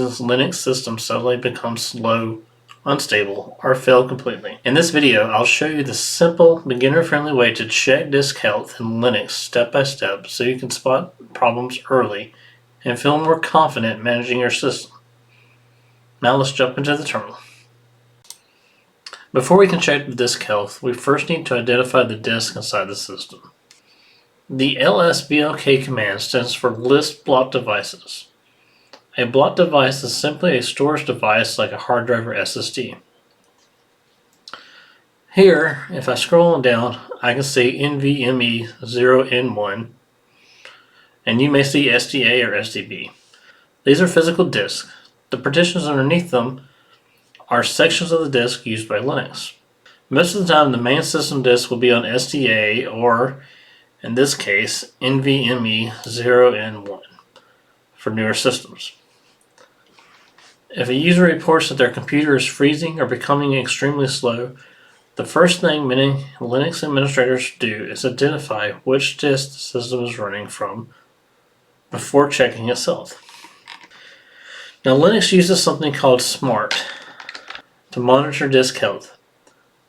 Linux systems suddenly become slow, unstable, or fail completely. In this video, I'll show you the simple, beginner-friendly way to check disk health in Linux step by step so you can spot problems early and feel more confident managing your system. Now let's jump into the terminal. Before we can check the disk health, we first need to identify the disk inside the system. The lsblk command stands for list block devices. A block device is simply a storage device like a hard drive or SSD. Here, if I scroll on down, I can see NVMe 0N1, and you may see SDA or SDB. These are physical disks. The partitions underneath them are sections of the disk used by Linux. Most of the time, the main system disk will be on SDA or, in this case, NVMe 0N1 for newer systems. If a user reports that their computer is freezing or becoming extremely slow, the first thing many Linux administrators do is identify which disk the system is running from before checking itself. Now, Linux uses something called SMART to monitor disk health.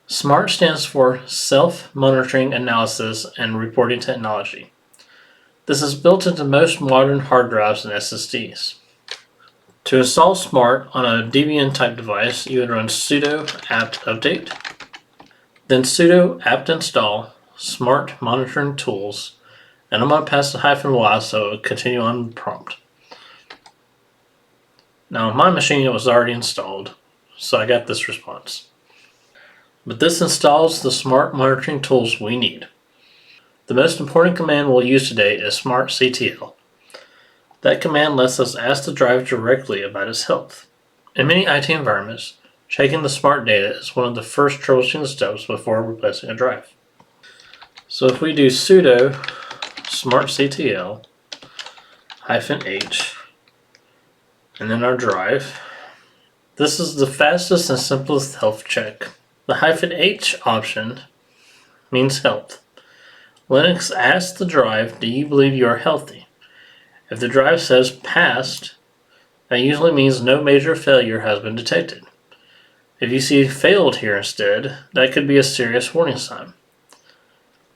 SMART stands for Self-Monitoring Analysis and Reporting Technology. This is built into most modern hard drives and SSDs. To install SMART on a Debian type device, you would run sudo apt update, then sudo apt install SMART monitoring tools, and I'm going to pass the -y so it will continue on prompt. Now on my machine it was already installed, so I got this response. But this installs the SMART monitoring tools we need. The most important command we'll use today is smartctl. That command lets us ask the drive directly about its health. In many IT environments, checking the SMART data is one of the first troubleshooting steps before replacing a drive. So if we do sudo smartctl -h and then our drive, this is the fastest and simplest health check. The -h option means health. Linux asks the drive, do you believe you are healthy? If the drive says passed, that usually means no major failure has been detected. If you see failed here instead, that could be a serious warning sign.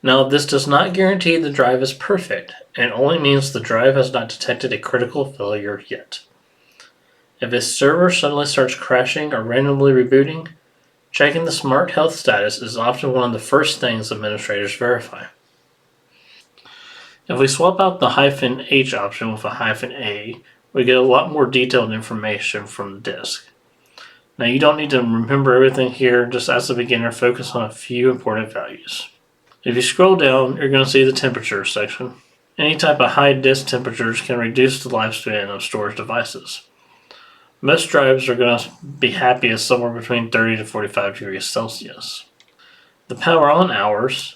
Now, this does not guarantee the drive is perfect, and only means the drive has not detected a critical failure yet. If a server suddenly starts crashing or randomly rebooting, checking the SMART health status is often one of the first things administrators verify. If we swap out the -h option with a -a, we get a lot more detailed information from the disk. Now, you don't need to remember everything here. Just as a beginner, focus on a few important values. If you scroll down, you're going to see the temperature section. Any type of high disk temperatures can reduce the lifespan of storage devices. Most drives are going to be happy at somewhere between 30 to 45 degrees Celsius. The power on hours,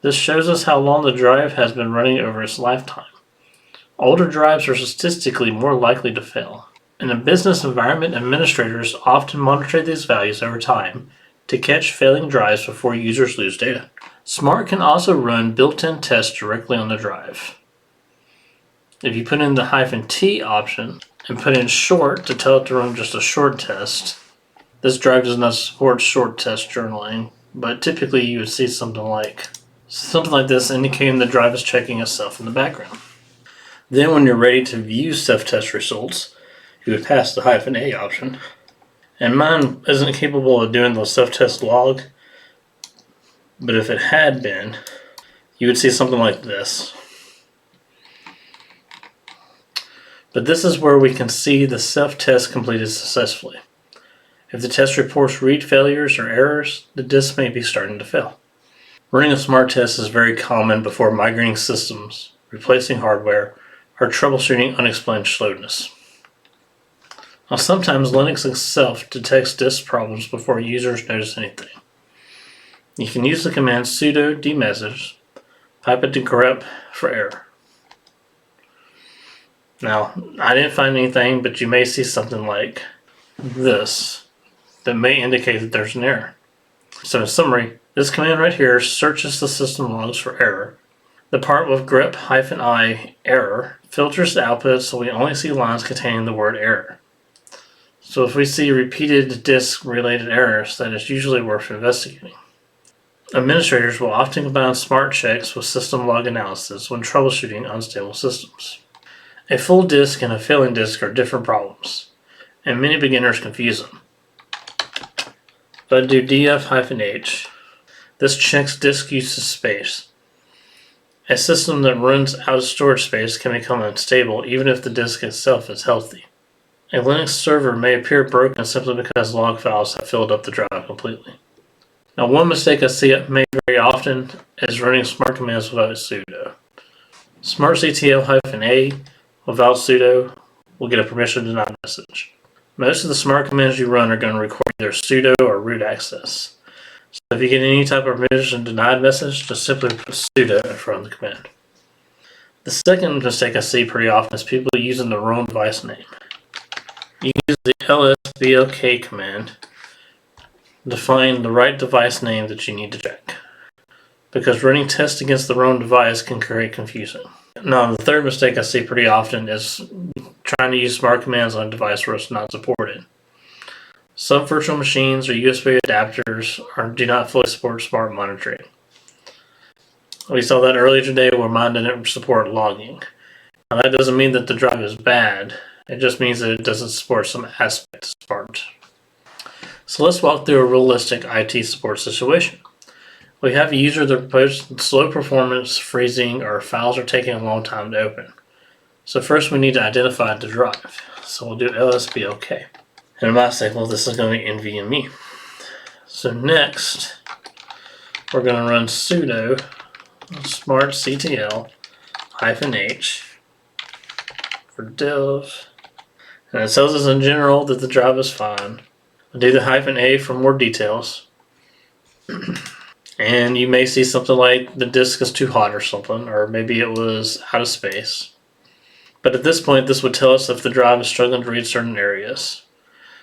this shows us how long the drive has been running over its lifetime. Older drives are statistically more likely to fail. In a business environment, administrators often monitor these values over time to catch failing drives before users lose data. SMART can also run built-in tests directly on the drive. If you put in the -t option and put in short to tell it to run just a short test, this drive does not support short test journaling, but typically you would see something like this indicating the drive is checking itself in the background. Then when you're ready to view self-test results, you would pass the -a option. And mine isn't capable of doing the self-test log, but if it had been, you would see something like this. But this is where we can see the self-test completed successfully. If the test reports read failures or errors, the disk may be starting to fail. Running a SMART test is very common before migrating systems, replacing hardware, or troubleshooting unexplained slowness. Now, sometimes Linux itself detects disk problems before users notice anything. You can use the command sudo dmesg, pipe it to grep for error. Now, I didn't find anything, but you may see something like this that may indicate that there's an error. So in summary, this command right here searches the system logs for error. The part with grep -i error filters the output so we only see lines containing the word error. So if we see repeated disk-related errors, that is usually worth investigating. Administrators will often combine smart checks with system log analysis when troubleshooting unstable systems. A full disk and a failing disk are different problems, and many beginners confuse them. If I do df-h, this checks disk usage space. A system that runs out of storage space can become unstable even if the disk itself is healthy. A Linux server may appear broken simply because log files have filled up the drive completely. Now, one mistake I see made very often is running smart commands without sudo. Smartctl-a without sudo will get a permission denied message. Most of the smart commands you run are going to require either sudo or root access. So if you get any type of permission denied message, just simply put sudo in front of the command. The second mistake I see pretty often is people using the wrong device name. You use the lsblk command to find the right device name that you need to check, because running tests against the wrong device can create confusion. Now, the third mistake I see pretty often is trying to use smart commands on a device where it's not supported. Some virtual machines or USB adapters do not fully support smart monitoring. We saw that earlier today where mine didn't support logging. Now, that doesn't mean that the drive is bad. It just means that it doesn't support some aspects of smart. So let's walk through a realistic IT support situation. We have a user that reports slow performance, freezing, or files are taking a long time to open. So first we need to identify the drive. So we'll do lsblk. And in my example, this is going to be NVMe. So next, we're going to run sudo smartctl-h for dev. And it tells us in general that the drive is fine. I'll do the -a for more details. And you may see something like the disk is too hot or something, or maybe it was out of space. But at this point, this would tell us if the drive is struggling to read certain areas.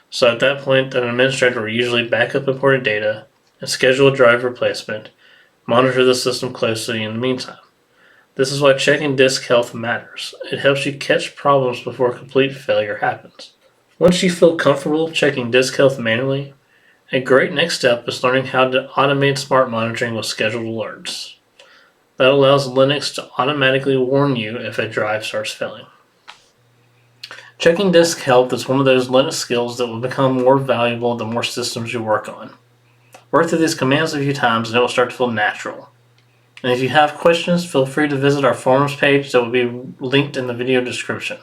So at that point, an administrator will usually back up imported data and schedule a drive replacement, monitor the system closely in the meantime. This is why checking disk health matters. It helps you catch problems before complete failure happens. Once you feel comfortable checking disk health manually, a great next step is learning how to automate smart monitoring with scheduled alerts. That allows Linux to automatically warn you if a drive starts failing. Checking disk health is one of those Linux skills that will become more valuable the more systems you work on. Work through these commands a few times and it will start to feel natural. And if you have questions, feel free to visit our forums page that will be linked in the video description.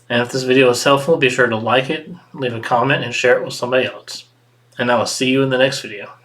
And if this video is helpful, be sure to like it, leave a comment, and share it with somebody else. And I will see you in the next video.